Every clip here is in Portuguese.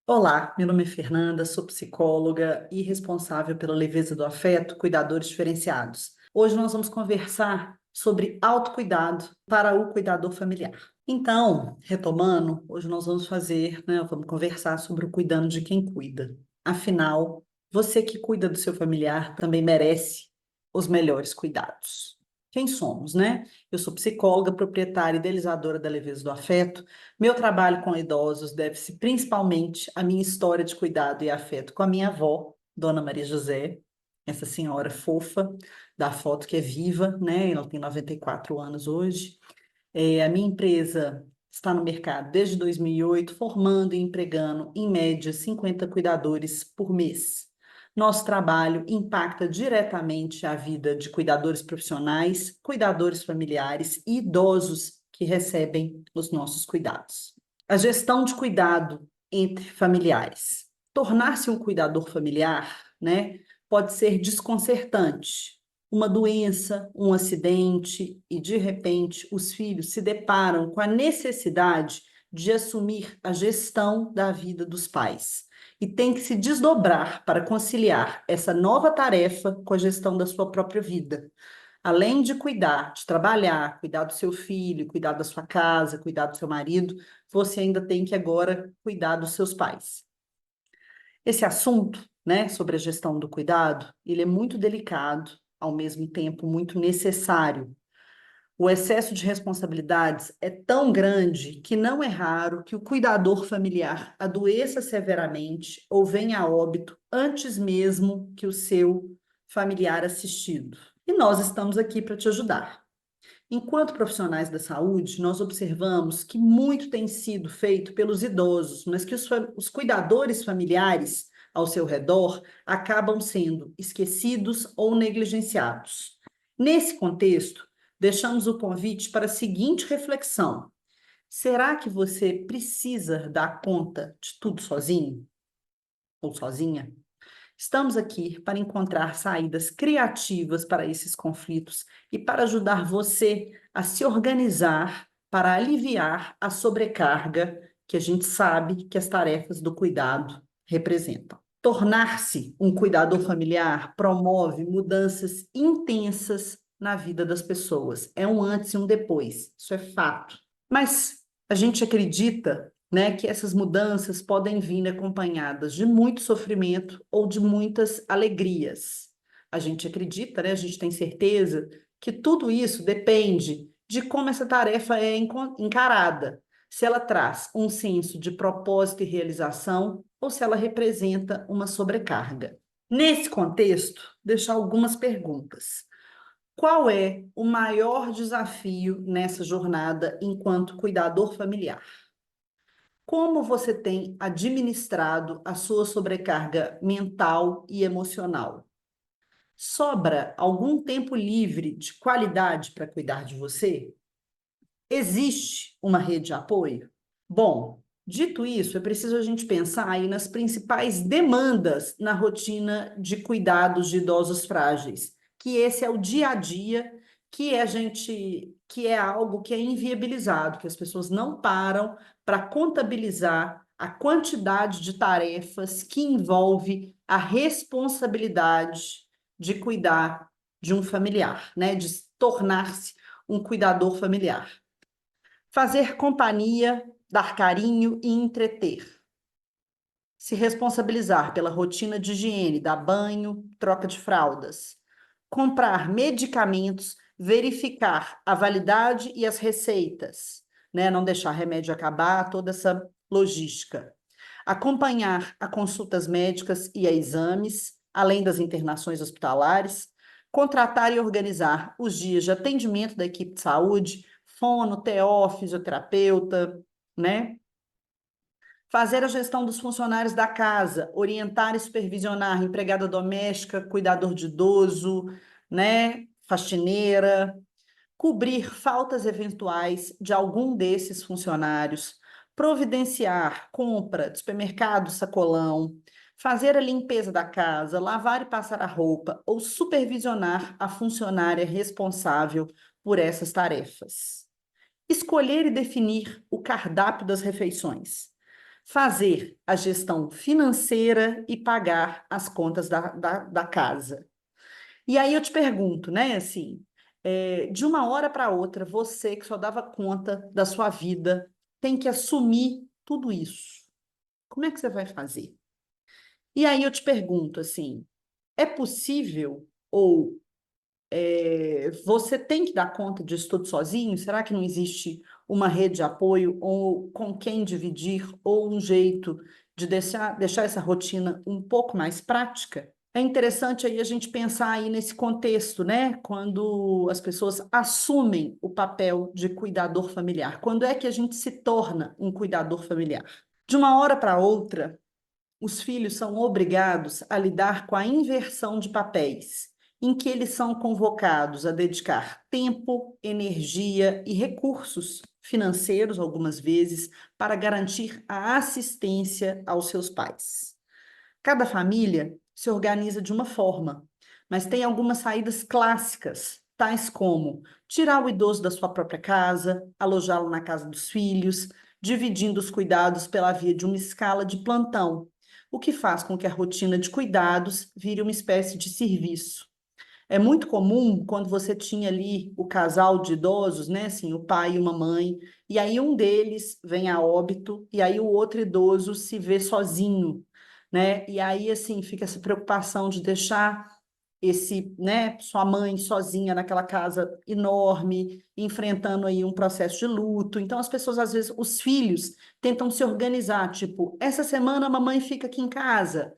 Olá, meu nome é Fernanda, sou psicóloga e responsável pela Leveza do Afeto, Cuidadores Diferenciados. Hoje nós vamos conversar sobre autocuidado para o cuidador familiar. Então, retomando, hoje nós vamos vamos conversar sobre o cuidando de quem cuida. Afinal, você que cuida do seu familiar também merece os melhores cuidados. Quem somos, né? Eu sou psicóloga, proprietária e idealizadora da Leveza do Afeto. Meu trabalho com idosos deve-se principalmente à minha história de cuidado e afeto com a minha avó, Dona Maria José, essa senhora fofa da foto que é viva, né? Ela tem 94 anos hoje. A minha empresa está no mercado desde 2008, formando e empregando, em média, 50 cuidadores por mês. Nosso trabalho impacta diretamente a vida de cuidadores profissionais, cuidadores familiares e idosos que recebem os nossos cuidados. A gestão de cuidado entre familiares. Tornar-se um cuidador familiar, né, pode ser desconcertante. Uma doença, um acidente, e de repente os filhos se deparam com a necessidade de assumir a gestão da vida dos pais. E tem que se desdobrar para conciliar essa nova tarefa com a gestão da sua própria vida. Além de cuidar, de trabalhar, cuidar do seu filho, cuidar da sua casa, cuidar do seu marido, você ainda tem que agora cuidar dos seus pais. Esse assunto, né, sobre a gestão do cuidado, ele é muito delicado, ao mesmo tempo muito necessário. O excesso de responsabilidades é tão grande que não é raro que o cuidador familiar adoeça severamente ou venha a óbito antes mesmo que o seu familiar assistido. E nós estamos aqui para te ajudar. Enquanto profissionais da saúde, nós observamos que muito tem sido feito pelos idosos, mas que os cuidadores familiares ao seu redor acabam sendo esquecidos ou negligenciados. Nesse contexto, deixamos o convite para a seguinte reflexão: será que você precisa dar conta de tudo sozinho ou sozinha? Estamos aqui para encontrar saídas criativas para esses conflitos e para ajudar você a se organizar para aliviar a sobrecarga que a gente sabe que as tarefas do cuidado representam. Tornar-se um cuidador familiar promove mudanças intensas na vida das pessoas. É um antes e um depois, isso é fato. Mas a gente acredita, né, que essas mudanças podem vir acompanhadas de muito sofrimento ou de muitas alegrias. A gente acredita, né, a gente tem certeza que tudo isso depende de como essa tarefa é encarada, se ela traz um senso de propósito e realização ou se ela representa uma sobrecarga. Nesse contexto, deixar algumas perguntas. Qual é o maior desafio nessa jornada enquanto cuidador familiar? Como você tem administrado a sua sobrecarga mental e emocional? Sobra algum tempo livre de qualidade para cuidar de você? Existe uma rede de apoio? Bom, dito isso, é preciso a gente pensar aí nas principais demandas na rotina de cuidados de idosos frágeis, que esse é o dia a dia, que é algo que é inviabilizado, que as pessoas não param para contabilizar a quantidade de tarefas que envolve a responsabilidade de cuidar de um familiar, né, de tornar-se um cuidador familiar. Fazer companhia, dar carinho e entreter. Se responsabilizar pela rotina de higiene, dar banho, troca de fraldas. Comprar medicamentos, verificar a validade e as receitas, né? Não deixar remédio acabar, toda essa logística. Acompanhar a consultas médicas e a exames, além das internações hospitalares. Contratar e organizar os dias de atendimento da equipe de saúde, fono, TO, fisioterapeuta, né? Fazer a gestão dos funcionários da casa, orientar e supervisionar empregada doméstica, cuidador de idoso, né? Faxineira, cobrir faltas eventuais de algum desses funcionários, providenciar compra de supermercado, sacolão, fazer a limpeza da casa, lavar e passar a roupa ou supervisionar a funcionária responsável por essas tarefas. Escolher e definir o cardápio das refeições. fazer a gestão financeira e pagar as contas da casa. E aí eu te pergunto, né, assim, de uma hora para outra, você que só dava conta da sua vida, tem que assumir tudo isso. Como é que você vai fazer? E aí eu te pergunto, assim, é possível ou você tem que dar conta disso tudo sozinho? Será que não existe uma rede de apoio ou com quem dividir ou um jeito de deixar essa rotina um pouco mais prática? É interessante aí a gente pensar aí nesse contexto, né? Quando as pessoas assumem o papel de cuidador familiar. Quando é que a gente se torna um cuidador familiar? De uma hora para outra, os filhos são obrigados a lidar com a inversão de papéis, em que eles são convocados a dedicar tempo, energia e recursos financeiros, algumas vezes, para garantir a assistência aos seus pais. Cada família se organiza de uma forma, mas tem algumas saídas clássicas, tais como tirar o idoso da sua própria casa, alojá-lo na casa dos filhos, dividindo os cuidados pela via de uma escala de plantão, o que faz com que a rotina de cuidados vire uma espécie de serviço. É muito comum quando você tinha ali o casal de idosos, né, assim, o pai e uma mãe, e aí um deles vem a óbito, e aí o outro idoso se vê sozinho, né? E aí assim fica essa preocupação de deixar né, sua mãe sozinha naquela casa enorme, enfrentando aí um processo de luto. Então as pessoas às vezes, os filhos tentam se organizar, tipo, essa semana a mamãe fica aqui em casa,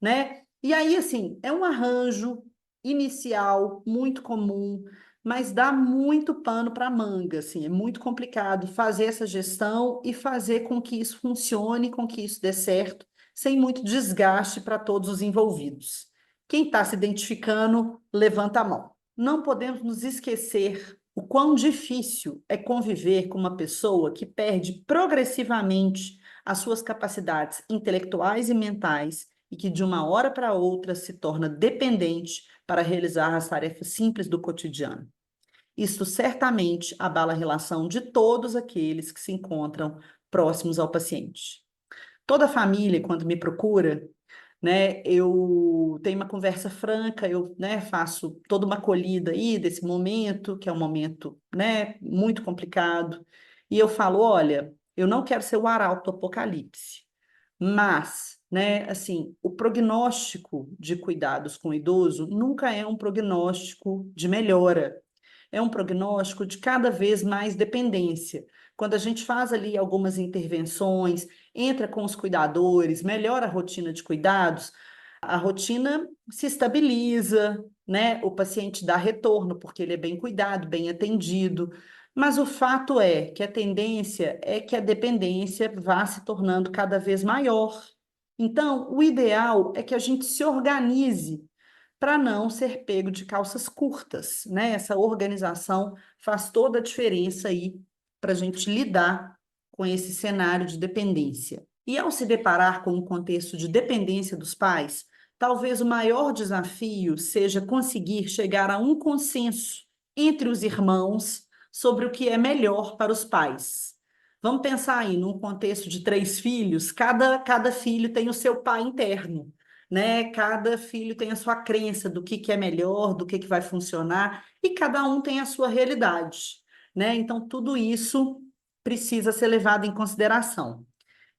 né? E aí assim, é um arranjo inicial muito comum, mas dá muito pano para manga, assim, é muito complicado fazer essa gestão e fazer com que isso funcione, com que isso dê certo, sem muito desgaste para todos os envolvidos. Quem está se identificando, levanta a mão. Não podemos nos esquecer o quão difícil é conviver com uma pessoa que perde progressivamente as suas capacidades intelectuais e mentais e que de uma hora para outra se torna dependente para realizar as tarefas simples do cotidiano. Isto certamente abala a relação de todos aqueles que se encontram próximos ao paciente. Toda família, quando me procura, né, eu tenho uma conversa franca, eu, né, faço toda uma acolhida aí desse momento, que é um momento, né, muito complicado, e eu falo, olha, eu não quero ser o arauto do apocalipse, mas, né, assim, o prognóstico de cuidados com o idoso nunca é um prognóstico de melhora, é um prognóstico de cada vez mais dependência. Quando a gente faz ali algumas intervenções, entra com os cuidadores, melhora a rotina de cuidados, a rotina se estabiliza, né? O paciente dá retorno porque ele é bem cuidado, bem atendido. Mas o fato é que a tendência é que a dependência vá se tornando cada vez maior. Então, o ideal é que a gente se organize para não ser pego de calças curtas, né? Essa organização faz toda a diferença aí para a gente lidar com esse cenário de dependência. E ao se deparar com um contexto de dependência dos pais, talvez o maior desafio seja conseguir chegar a um consenso entre os irmãos sobre o que é melhor para os pais. Vamos pensar aí num contexto de três filhos, cada filho tem o seu pai interno, né? Cada filho tem a sua crença do que é melhor, do que vai funcionar, e cada um tem a sua realidade, né? Então, tudo isso precisa ser levado em consideração.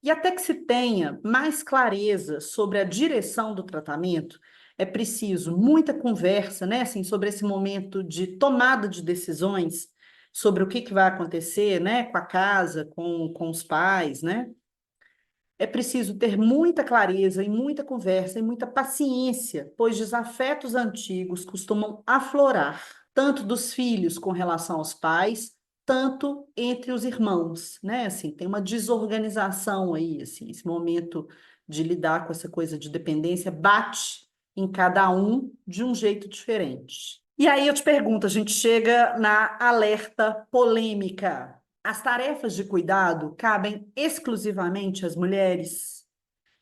E até que se tenha mais clareza sobre a direção do tratamento, é preciso muita conversa, né, assim, sobre esse momento de tomada de decisões, sobre o que vai acontecer, né, com a casa, com os pais, né? É preciso ter muita clareza e muita conversa e muita paciência, pois desafetos antigos costumam aflorar, tanto dos filhos com relação aos pais, tanto entre os irmãos, né? Assim, tem uma desorganização aí, assim, esse momento de lidar com essa coisa de dependência bate em cada um de um jeito diferente. E aí eu te pergunto, a gente chega na alerta polêmica. As tarefas de cuidado cabem exclusivamente às mulheres?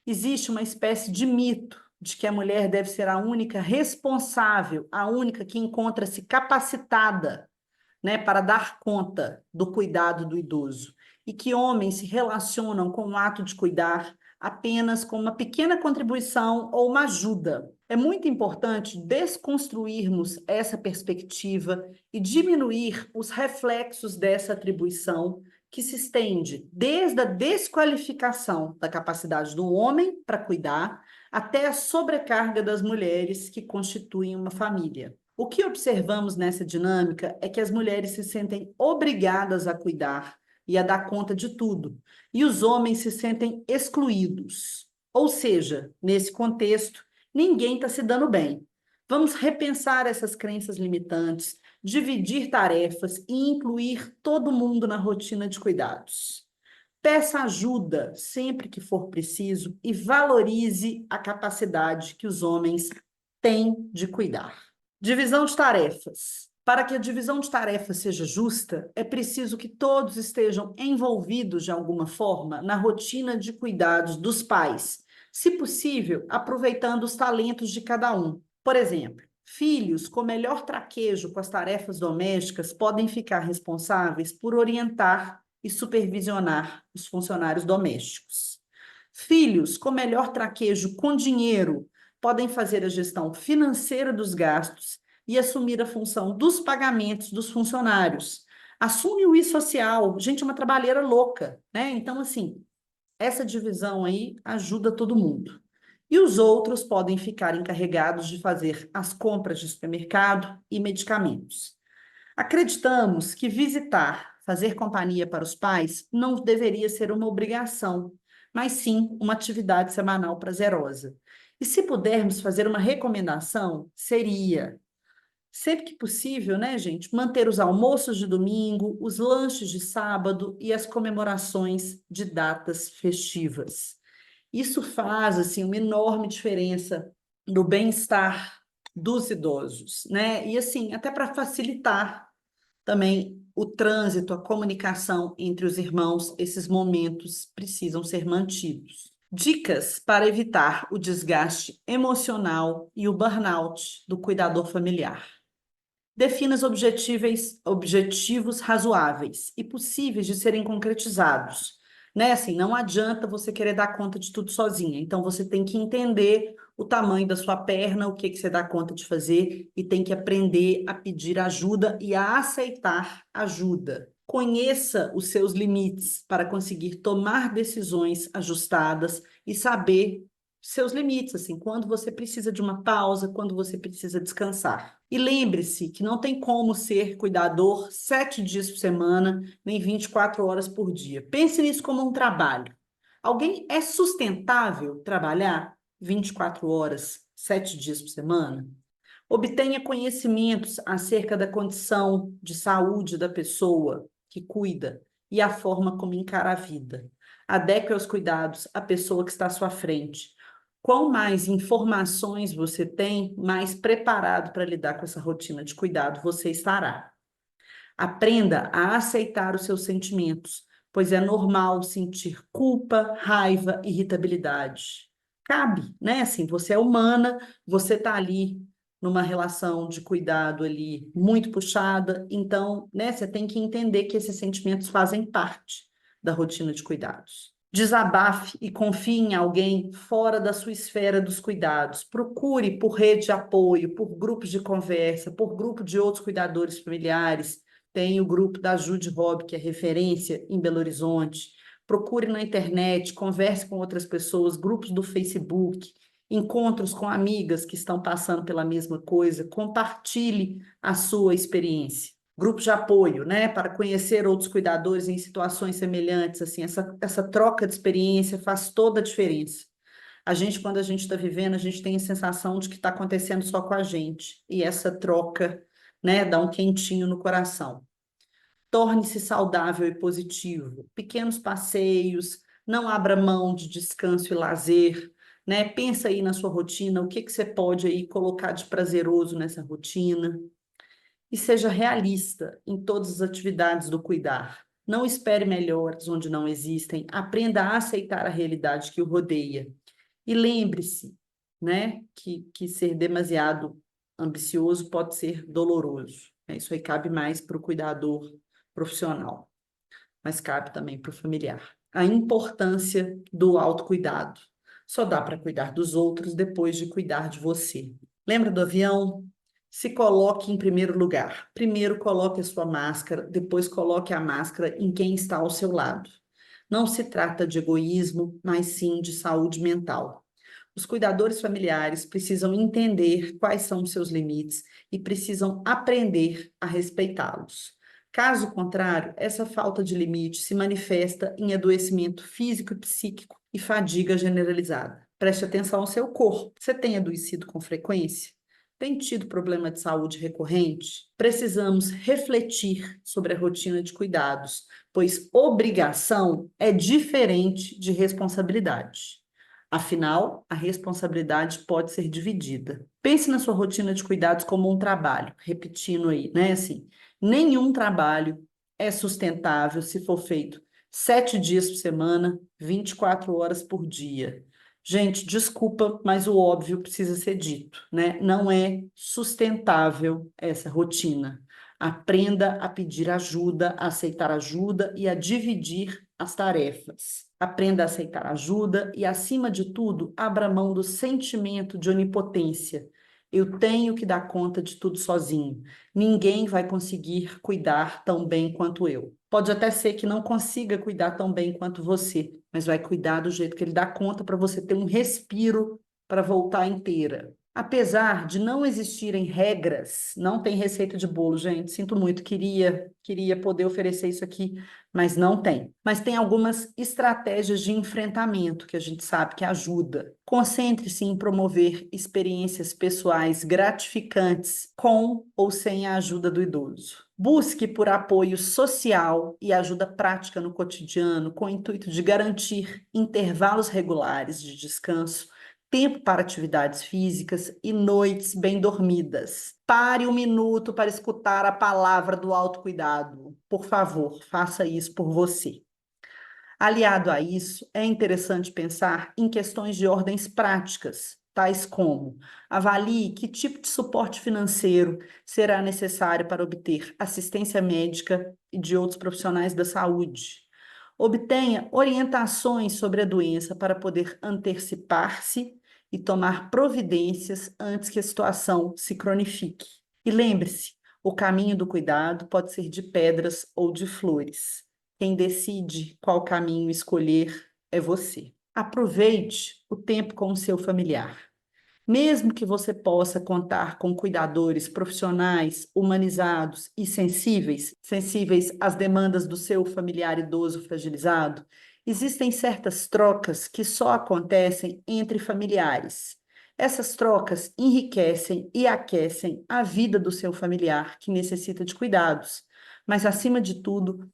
Existe uma espécie de mito de que a mulher deve ser a única responsável, a única que encontra-se capacitada, né, para dar conta do cuidado do idoso. e que homens se relacionam com o ato de cuidar apenas com uma pequena contribuição ou uma ajuda. É muito importante desconstruirmos essa perspectiva e diminuir os reflexos dessa atribuição que se estende desde a desqualificação da capacidade do homem para cuidar até a sobrecarga das mulheres que constituem uma família. O que observamos nessa dinâmica é que as mulheres se sentem obrigadas a cuidar e a dar conta de tudo, e os homens se sentem excluídos. Ou seja, nesse contexto, ninguém está se dando bem. Vamos repensar essas crenças limitantes, dividir tarefas e incluir todo mundo na rotina de cuidados. Peça ajuda sempre que for preciso e valorize a capacidade que os homens têm de cuidar. Divisão de tarefas. Para que a divisão de tarefas seja justa, é preciso que todos estejam envolvidos de alguma forma na rotina de cuidados dos pais, se possível, aproveitando os talentos de cada um. Por exemplo, filhos com melhor traquejo com as tarefas domésticas podem ficar responsáveis por orientar e supervisionar os funcionários domésticos. Filhos com melhor traquejo com dinheiro podem fazer a gestão financeira dos gastos e assumir a função dos pagamentos dos funcionários. Assume o I-social, gente, é uma trabalheira louca, né? Então, assim, essa divisão aí ajuda todo mundo. E os outros podem ficar encarregados de fazer as compras de supermercado e medicamentos. Acreditamos que visitar, fazer companhia para os pais não deveria ser uma obrigação, mas sim uma atividade semanal prazerosa. E se pudermos fazer uma recomendação, seria, sempre que possível, né, gente, manter os almoços de domingo, os lanches de sábado e as comemorações de datas festivas. Isso faz, assim, uma enorme diferença no bem-estar dos idosos, né? E, assim, até para facilitar também o trânsito, a comunicação entre os irmãos, esses momentos precisam ser mantidos. Dicas para evitar o desgaste emocional e o burnout do cuidador familiar. Defina os objetivos razoáveis e possíveis de serem concretizados. Né? Assim, não adianta você querer dar conta de tudo sozinha. Então, você tem que entender o tamanho da sua perna, o que que você dá conta de fazer, e tem que aprender a pedir ajuda e a aceitar ajuda. Conheça os seus limites para conseguir tomar decisões ajustadas e saber seus limites, assim, quando você precisa de uma pausa, quando você precisa descansar. E lembre-se que não tem como ser cuidador 7 dias por semana, nem 24 horas por dia. Pense nisso como um trabalho. Alguém é sustentável trabalhar 24 horas, 7 dias por semana? Obtenha conhecimentos acerca da condição de saúde da pessoa que cuida e a forma como encara a vida. Adeque aos cuidados à pessoa que está à sua frente. Quanto mais informações você tem, mais preparado para lidar com essa rotina de cuidado você estará. Aprenda a aceitar os seus sentimentos, pois é normal sentir culpa, raiva, irritabilidade. Cabe, né? Assim, você é humana, você está ali numa relação de cuidado ali muito puxada, então, né, você tem que entender que esses sentimentos fazem parte da rotina de cuidados. Desabafe e confie em alguém fora da sua esfera dos cuidados. Procure por rede de apoio, por grupos de conversa, por grupo de outros cuidadores familiares. Tem o grupo da Jude Hobby, que é referência em Belo Horizonte. Procure na internet, converse com outras pessoas, grupos do Facebook, encontros com amigas que estão passando pela mesma coisa. Compartilhe a sua experiência. Grupos de apoio, né, para conhecer outros cuidadores em situações semelhantes, assim, essa troca de experiência faz toda a diferença. A gente, quando a gente está vivendo, a gente tem a sensação de que está acontecendo só com a gente, e essa troca, né, dá um quentinho no coração. Torne-se saudável e positivo. Pequenos passeios, não abra mão de descanso e lazer, né? Pensa aí na sua rotina, o que que você pode aí colocar de prazeroso nessa rotina e seja realista em todas as atividades do cuidar. Não espere melhores onde não existem, aprenda a aceitar a realidade que o rodeia. E lembre-se, né, que ser demasiado ambicioso pode ser doloroso. Isso aí cabe mais para o cuidador profissional. mas cabe também para o familiar. A importância do autocuidado. Só dá para cuidar dos outros depois de cuidar de você. Lembra do avião? Se coloque em primeiro lugar. Primeiro coloque a sua máscara, depois coloque a máscara em quem está ao seu lado. Não se trata de egoísmo, mas sim de saúde mental. Os cuidadores familiares precisam entender quais são os seus limites e precisam aprender a respeitá-los. Caso contrário, essa falta de limite se manifesta em adoecimento físico e psíquico e fadiga generalizada. Preste atenção ao seu corpo. Você tem adoecido com frequência? Tem tido problema de saúde recorrente? Precisamos refletir sobre a rotina de cuidados, pois obrigação é diferente de responsabilidade. Afinal, a responsabilidade pode ser dividida. Pense na sua rotina de cuidados como um trabalho, repetindo aí, né? Assim, nenhum trabalho é sustentável se for feito 7 dias por semana, 24 horas por dia. Gente, desculpa, mas o óbvio precisa ser dito, né? Não é sustentável essa rotina. Aprenda a pedir ajuda, a aceitar ajuda e a dividir as tarefas. Aprenda a aceitar ajuda e, acima de tudo, abra mão do sentimento de onipotência. Eu tenho que dar conta de tudo sozinho. Ninguém vai conseguir cuidar tão bem quanto eu. Pode até ser que não consiga cuidar tão bem quanto você, mas vai cuidar do jeito que ele dá conta para você ter um respiro para voltar inteira. Apesar de não existirem regras, não tem receita de bolo, gente. Sinto muito, queria poder oferecer isso aqui, mas não tem. Mas tem algumas estratégias de enfrentamento que a gente sabe que ajuda. Concentre-se em promover experiências pessoais gratificantes com ou sem a ajuda do idoso. Busque por apoio social e ajuda prática no cotidiano, com o intuito de garantir intervalos regulares de descanso, tempo para atividades físicas e noites bem dormidas. Pare um minuto para escutar a palavra do autocuidado. Por favor, faça isso por você. Aliado a isso, é interessante pensar em questões de ordens práticas, tais como: avalie que tipo de suporte financeiro será necessário para obter assistência médica e de outros profissionais da saúde. Obtenha orientações sobre a doença para poder antecipar-se e tomar providências antes que a situação se cronifique. E lembre-se, o caminho do cuidado pode ser de pedras ou de flores. Quem decide qual caminho escolher é você. Aproveite o tempo com o seu familiar. Mesmo que você possa contar com cuidadores profissionais, humanizados e sensíveis às demandas do seu familiar idoso fragilizado, existem certas trocas que só acontecem entre familiares. Essas trocas enriquecem e aquecem a vida do seu familiar que necessita de cuidados, mas, acima de tudo,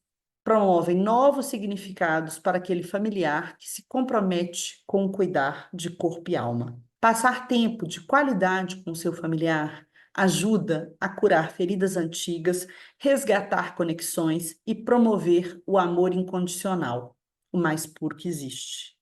promovem novos significados para aquele familiar que se compromete com o cuidar de corpo e alma. Passar tempo de qualidade com seu familiar ajuda a curar feridas antigas, resgatar conexões e promover o amor incondicional, o mais puro que existe.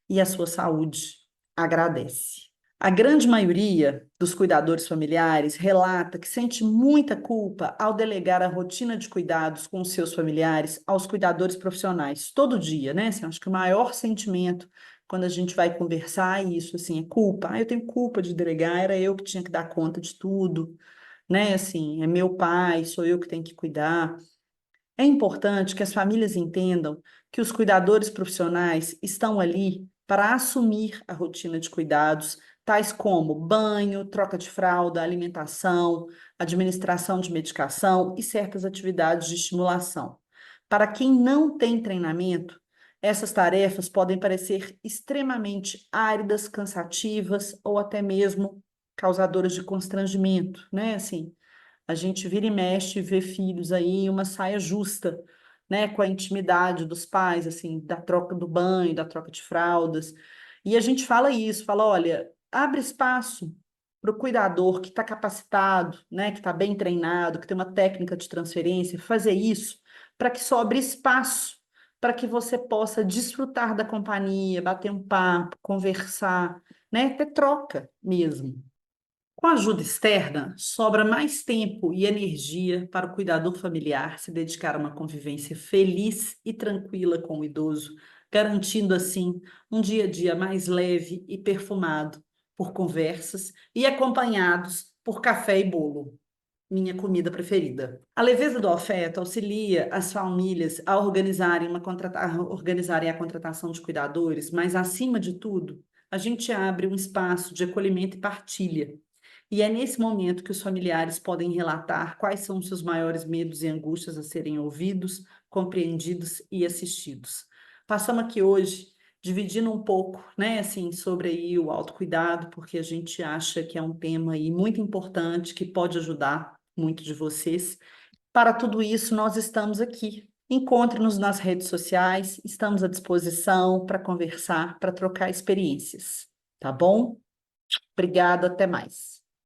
E a sua saúde agradece. A grande maioria dos cuidadores familiares relata que sente muita culpa ao delegar a rotina de cuidados com os seus familiares aos cuidadores profissionais, todo dia, né? Assim, acho que o maior sentimento quando a gente vai conversar é isso, assim, é culpa. Ah, eu tenho culpa de delegar, era eu que tinha que dar conta de tudo, né? Assim, é meu pai, sou eu que tenho que cuidar. É importante que as famílias entendam que os cuidadores profissionais estão ali para assumir a rotina de cuidados, tais como banho, troca de fralda, alimentação, administração de medicação e certas atividades de estimulação. Para quem não tem treinamento, essas tarefas podem parecer extremamente áridas, cansativas ou até mesmo causadoras de constrangimento, né? Assim, a gente vira e mexe e vê filhos aí em uma saia justa, né, com a intimidade dos pais, assim, da troca do banho, da troca de fraldas. E a gente fala isso, fala, olha, abre espaço para o cuidador que está capacitado, né, que está bem treinado, que tem uma técnica de transferência, fazer isso para que sobre espaço para que você possa desfrutar da companhia, bater um papo, conversar, né, ter troca mesmo. Com a ajuda externa, sobra mais tempo e energia para o cuidador familiar se dedicar a uma convivência feliz e tranquila com o idoso, garantindo assim um dia a dia mais leve e perfumado por conversas e acompanhados por café e bolo, minha comida preferida. A leveza do afeto auxilia as famílias a organizarem a contratação de cuidadores, mas acima de tudo, a gente abre um espaço de acolhimento e partilha. E é nesse momento que os familiares podem relatar quais são os seus maiores medos e angústias a serem ouvidos, compreendidos e assistidos. Passamos aqui hoje dividindo um pouco, né, assim, sobre aí o autocuidado, porque a gente acha que é um tema aí muito importante que pode ajudar muito de vocês. Para tudo isso, nós estamos aqui. Encontre-nos nas redes sociais, estamos à disposição para conversar, para trocar experiências, tá bom? Obrigada, até mais.